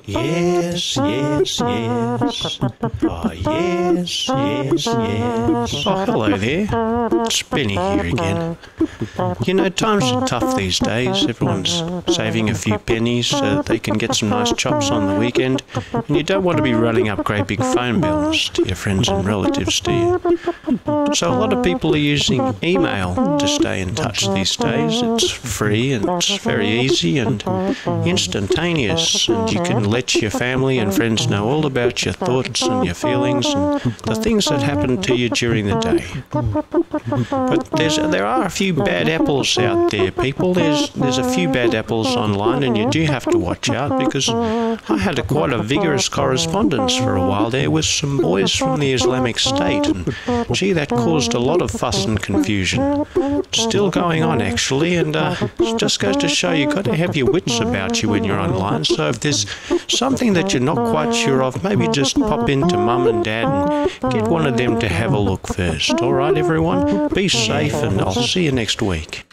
Yes, yes, yes. Oh, yes, yes, yes. Oh, hello there. It's Benny here again. You know, times are tough these days. Everyone's saving a few pennies so that they can get some nice chops on the weekend. And you don't want to be running up great big phone bills to your friends and relatives, do you? So a lot of people are using email to stay in touch these days. It's free and it's very easy and instantaneous, and you can let your family and friends know all about your thoughts and your feelings and the things that happen to you during the day. But there are a few bad apples out there, people. There's a few bad apples online, and you do have to watch out, because I had quite a vigorous correspondence for a while there with some boys from the Islamic State, and gee, that caused a lot of fuss and confusion. It's still going on, actually, and it just goes to show you've got to have your wits about you when you're online. So if there's something that you're not quite sure of, maybe just pop into Mum and Dad and get one of them to have a look first. All right, everyone? Be safe, and I'll see you next week.